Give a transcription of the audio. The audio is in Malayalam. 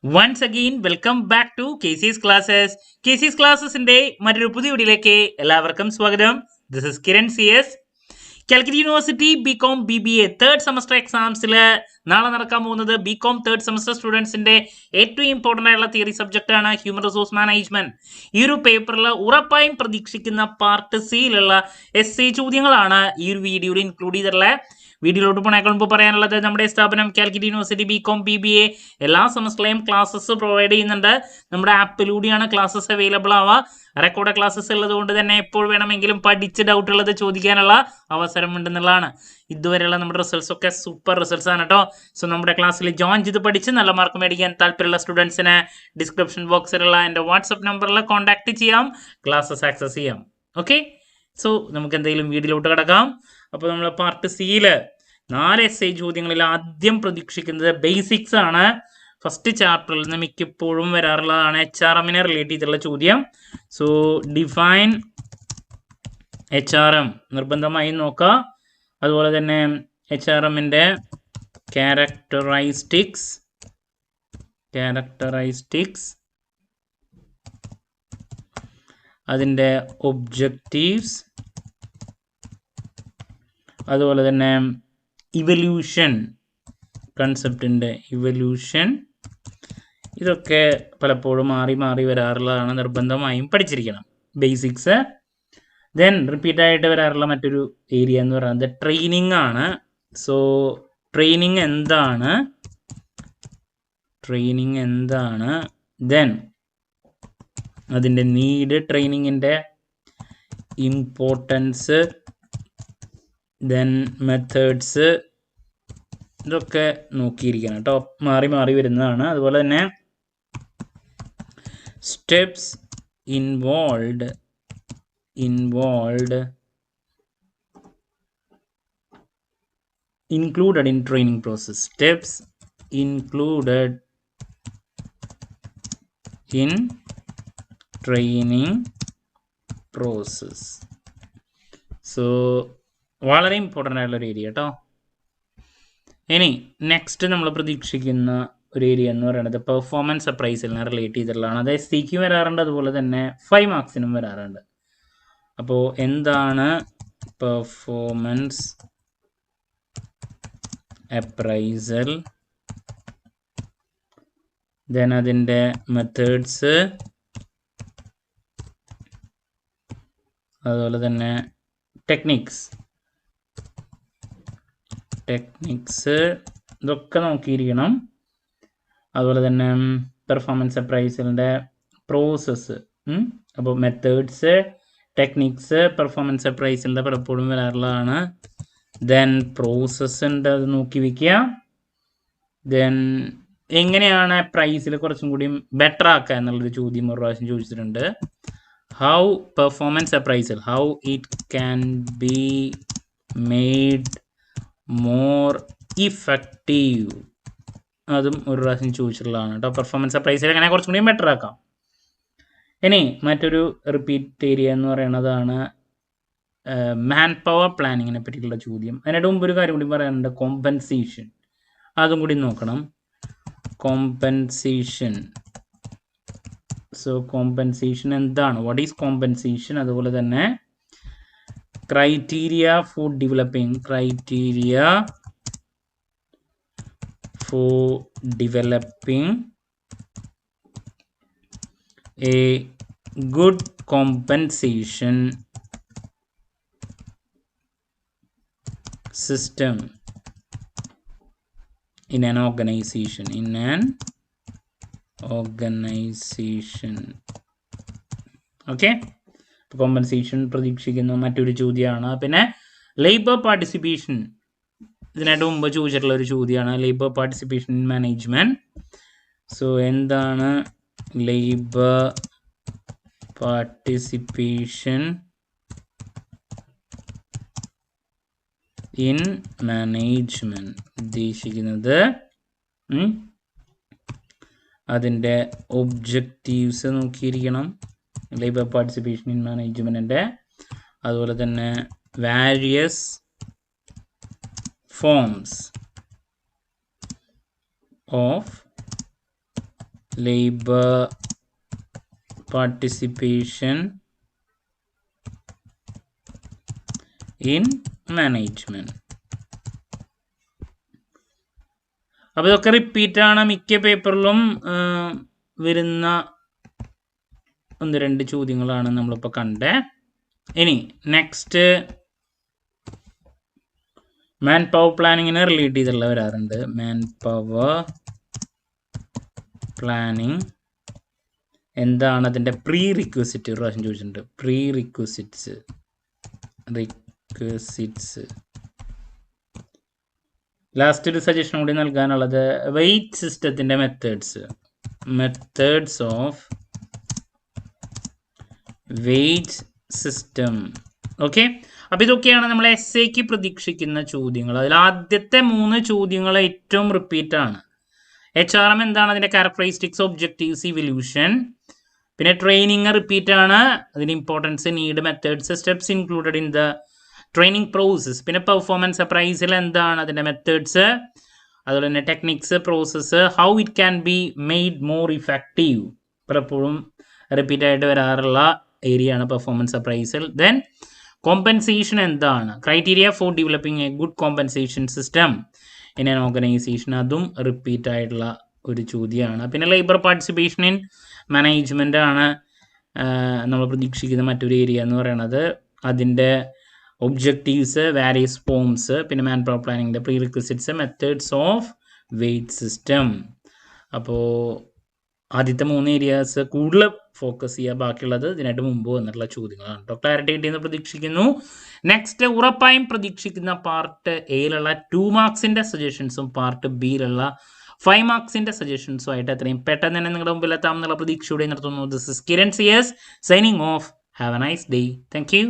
Once again welcome back to KC's classes. KC's ക്ലാസ്സസിന്റെ മറ്റൊരു പുതിയ വീഡിയോയിലേക്ക് എല്ലാവർക്കും സ്വാഗതം. This is Kiran CS. Calicut university BCom BBA third semester എക്സാംസിൽ നാളെ നടക്കാൻ പോകുന്നത് BCom തേർഡ് സെമസ്റ്റർ സ്റ്റുഡൻസിന്റെ ഏറ്റവും ഇമ്പോർട്ടൻ്റ് ആയിട്ടുള്ള തിയറി സബ്ജക്റ്റ് ആണ് ഹ്യൂമൻ റിസോഴ്സ് മാനേജ്മെന്റ്. ഈ ഒരു പേപ്പറിൽ ഉറപ്പായും പ്രതീക്ഷിക്കുന്ന പാർട്ട് സിയിലുള്ള essay ചോദ്യങ്ങളാണ് ഈ ഒരു വീഡിയോയിൽ ഇൻക്ലൂഡ് ചെയ്തിട്ടുള്ളത്. വീഡിയോയിലോട്ട് പോണേക്കാൾ മുമ്പ് പറയാനുള്ളത്, നമ്മുടെ സ്ഥാപനം കാലിക്കറ്റ് യൂണിവേഴ്സിറ്റി BCom BBA എല്ലാ സെമസ്റ്ററിലെയും ക്ലാസ്സസ് പ്രൊവൈഡ് ചെയ്യുന്നുണ്ട്. നമ്മുടെ ആപ്പിലൂടെയാണ് ക്ലാസ്സസ് അവൈലബിൾ ആവുക. റെക്കോർഡ് ക്ലാസ്സസ് ഉള്ളത് കൊണ്ട് തന്നെ എപ്പോൾ വേണമെങ്കിലും പഠിച്ച് ഡൗട്ട് ഉള്ളത് ചോദിക്കാനുള്ള അവസരം ഉണ്ടെന്നുള്ളതാണ്. ഇതുവരെയുള്ള നമ്മുടെ റിസൾട്ട്സ് ഒക്കെ സൂപ്പർ റിസൾട്ട്സ് ആണ് കേട്ടോ. സോ നമ്മുടെ ക്ലാസ്സിൽ ജോയിൻ ചെയ്ത് പഠിച്ച് നല്ല മാർക്ക് മേടിക്കാൻ താല്പര്യമുള്ള സ്റ്റുഡൻസിന് ഡിസ്ക്രിപ്ഷൻ ബോക്സിലുള്ള എൻ്റെ വാട്സപ്പ് നമ്പറിൽ കോൺടാക്ട് ചെയ്യാം, ക്ലാസ്സസ് ആക്സസ് ചെയ്യാം. ഓക്കെ, സോ നമുക്ക് എന്തെങ്കിലും വീഡിയോയിലോട്ട് കിടക്കാം. അപ്പോൾ നമ്മൾ പാർട്ട് സിയിൽ 4 essay ചോദ്യങ്ങളിൽ ആദ്യം പ്രതീക്ഷിക്കുന്നത് ബേസിക്സ് ആണ്. ഫസ്റ്റ് ചാപ്റ്ററിൽ നിന്ന് മിക്കപ്പോഴും വരാറുള്ളതാണ് HRM-നെ റിലേറ്റ് ചെയ്തിട്ടുള്ള ചോദ്യം. സോ ഡിഫൈൻ HRM നിർബന്ധമായും നോക്കുക. അതുപോലെ തന്നെ HRM-ന്റെ ക്യാരക്ടറൈസ്റ്റിക്സ്, അതിൻ്റെ ഒബ്ജക്റ്റീവ്സ്, അതുപോലെ തന്നെ ഇവല്യൂഷൻ കൺസെപ്റ്റിൻ്റെ ഇവല്യൂഷൻ, ഇതൊക്കെ പലപ്പോഴും മാറി വരാറുള്ളതാണ്. നിർബന്ധമായും പഠിച്ചിരിക്കണം ബേസിക്സ്. ദെൻ റിപ്പീറ്റ് ആയിട്ട് വരാറുള്ള മറ്റൊരു ഏരിയ എന്ന് പറയുന്നത് ട്രെയിനിങ് ആണ്. സോ ട്രെയിനിങ് എന്താണ്, ദെൻ അതിൻ്റെ നീഡ്, ട്രെയിനിങ്ങിൻ്റെ ഇമ്പോർട്ടൻസ്, ദെൻ മെത്തേഡ്സ്, ഇതൊക്കെ നോക്കിയിരിക്കണം കേട്ടോ. മാറി വരുന്നതാണ്. അതുപോലെ തന്നെ steps involved included in training process, steps included in training process. So വളരെ ഇമ്പോർട്ടൻ്റ് ആയിട്ടുള്ള ഒരു ഏരിയ കേട്ടോ. ഇനി നെക്സ്റ്റ് നമ്മൾ പ്രതീക്ഷിക്കുന്ന ഒരു ഏരിയ എന്ന് പറയുന്നത് പെർഫോമൻസ് അപ്രൈസലിനെ റിലേറ്റ് ചെയ്തിട്ടുള്ളതാണ്. അത് SC വരാറുണ്ട്, അതുപോലെ തന്നെ 5 മാർക്സിനും വരാറുണ്ട്. അപ്പോൾ എന്താണ് പെർഫോമൻസ് അപ്രൈസൽ, ദെൻ അതിൻ്റെ മെത്തേഡ്സ്, അതുപോലെ തന്നെ ടെക്നിക്സ്, ഇതൊക്കെ നോക്കിയിരിക്കണം. അതുപോലെ തന്നെ പെർഫോമൻസ് അപ്രൈസലിൻ്റെ പ്രോസസ്സ്, അപ്പോൾ മെത്തേഡ്സ്, ടെക്നിക്സ്, പെർഫോമൻസ് അപ്രൈസലിൻ്റെ പലപ്പോഴും വരാറുള്ളതാണ്. ദെൻ പ്രോസസ്സ് ഉണ്ട്, അത് നോക്കി വയ്ക്കുക. ദെൻ എങ്ങനെയാണ് പ്രൈസിൽ കുറച്ചും കൂടി ബെറ്റർ ആക്കുക എന്നുള്ളൊരു ചോദ്യം ഒരു പ്രാവശ്യം ചോദിച്ചിട്ടുണ്ട്. How performance appraisal, how it can be made more effective, അതും ഒരു പ്രാവശ്യം ചോദിച്ചിട്ടുള്ളതാണ് കേട്ടോ. പെർഫോമൻസ് അപ്രൈസൽ എങ്ങനെ കുറച്ചും കൂടി ബെറ്റർ ആക്കാം. ഇനി മറ്റൊരു റിപ്പീറ്റ് ഏരിയ എന്ന് പറയുന്നതാണ് മാൻ പവർ പ്ലാനിങ്ങിനെ പറ്റിയിട്ടുള്ള ചോദ്യം. അതിനായിട്ട് മുമ്പ് ഒരു കാര്യം കൂടി പറയാനുണ്ട്, കോമ്പൻസേഷൻ, അതും കൂടി നോക്കണം. കോമ്പൻസേഷൻ, സോ കോമ്പൻസേഷൻ എന്താണ്, വാട്ട് ഈസ് കോമ്പൻസേഷൻ, അതുപോലെ തന്നെ criteria four developing a good compensation system in an organization. Okay, compensation പ്രതീക്ഷിക്കുന്ന മറ്റൊരു ചോദ്യമാണ്. പിന്നെ ലേബർ പാർട്ടിസിപ്പേഷൻ, ഇതിനായിട്ട് മുമ്പ് ചോദിച്ചിട്ടുള്ള ഒരു ചോദ്യമാണ് labour participation in management. So എന്താണ് ലേബർ പാർട്ടിസിപ്പേഷൻ ഇൻ മാനേജ്മെന്റ് ഉദ്ദേശിക്കുന്നത്, അതിൻ്റെ ഒബ്ജക്റ്റീവ്സ് നോക്കിയിരിക്കണം, ലേബർ പാർട്ടിസിപ്പേഷൻ ഇൻ മാനേജ്മെൻറ്റിൻ്റെ. അതുപോലെ തന്നെ various forms of labor participation in management. അപ്പോൾ ഇതൊക്കെ റിപ്പീറ്റാണ്, മിക്ക പേപ്പറിലും വരുന്ന 1-2 ചോദ്യങ്ങളാണ് നമ്മളിപ്പോൾ കണ്ടേ. ഇനി നെക്സ്റ്റ് മാൻ പവർ പ്ലാനിങ്ങിനെ റിലേറ്റ് ചെയ്തുള്ള വരാറുണ്ട്. മാൻ പവർ പ്ലാനിങ് എന്താണ് അതിൻ്റെ പ്രീ റിക്വസിറ്റ് ഒരു പ്രാവശ്യം ചോദിച്ചിട്ടുണ്ട്. പ്രീ റിക്വസിറ്റ്സ് ലാസ്റ്റ് ഒരു സജഷൻ കൂടി നൽകാനുള്ളത് വെയ്റ്റ് സിസ്റ്റത്തിൻ്റെ methods of weight system. Okay, അപ്പോൾ ഇതൊക്കെയാണ് നമ്മൾ എസ്സേക്ക് പ്രതീക്ഷിക്കുന്ന ചോദ്യങ്ങൾ. അതിൽ ആദ്യത്തെ 3 ചോദ്യങ്ങൾ ഏറ്റവും റിപ്പീറ്റാണ്. HRM എന്താണ്, അതിൻ്റെ ക്യാരക്ടറിസ്റ്റിക്സ്, ഒബ്ജക്റ്റീവ്സ്, ഇവല്യൂഷൻ. പിന്നെ ട്രെയിനിങ് റിപ്പീറ്റാണ്, അതിന് importance, need, methods, steps included in the training process. പിന്നെ പെർഫോമൻസ് അപ്രൈസൽ എന്താണ്, അതിൻ്റെ മെത്തേഡ്സ്, അതുപോലെ തന്നെ techniques, process, how it can be made more effective. പലപ്പോഴും റിപ്പീറ്റായിട്ട് വരാറുള്ള ഏരിയ ആണ് പെർഫോമൻസ് അപ്രൈസൽ. ദെൻ കോമ്പൻസേഷൻ എന്താണ്, criteria four developing A good compensation system in an organisation, അതും റിപ്പീറ്റ് ആയിട്ടുള്ള ഒരു ചോദ്യമാണ്. പിന്നെ ലേബർ പാർട്ടിസിപ്പേഷൻ ഇൻ മാനേജ്മെൻ്റ് ആണ് നമ്മൾ പ്രതീക്ഷിക്കുന്ന മറ്റൊരു ഏരിയ എന്ന് പറയുന്നത്. അതിൻ്റെ ഒബ്ജക്റ്റീവ്സ്, വാരിയസ് ഫോംസ്, പിന്നെ മാൻ പവർ പ്ലാനിങ്ങിൻ്റെ prerequisites, methods of weight system. അപ്പോൾ ആദ്യത്തെ 3 ഏരിയാസ് കൂടുതൽ ഫോക്കസ് ചെയ്യുക, ബാക്കിയുള്ളത് ഇതിനായിട്ട് മുമ്പ് വന്നിട്ടുള്ള ചോദ്യങ്ങളാണ് കേട്ടോ. ക്ലാരിറ്റി കിട്ടിയെന്ന് പ്രതീക്ഷിക്കുന്നു. നെക്സ്റ്റ് ഉറപ്പായും പ്രതീക്ഷിക്കുന്ന പാർട്ട് എയിലുള്ള 2 മാർക്സിൻ്റെ സജഷൻസും പാർട്ട് ബിയിലുള്ള 5 മാർക്സിൻ്റെ സജഷൻസും ആയിട്ട് എത്രയും പെട്ടെന്ന് തന്നെ നിങ്ങളുടെ മുമ്പിൽ എത്താമെന്നുള്ള പ്രതീക്ഷയോടെ നിർത്തുന്നു. This is Kiran CS signing off. Have a nice day. Thank U.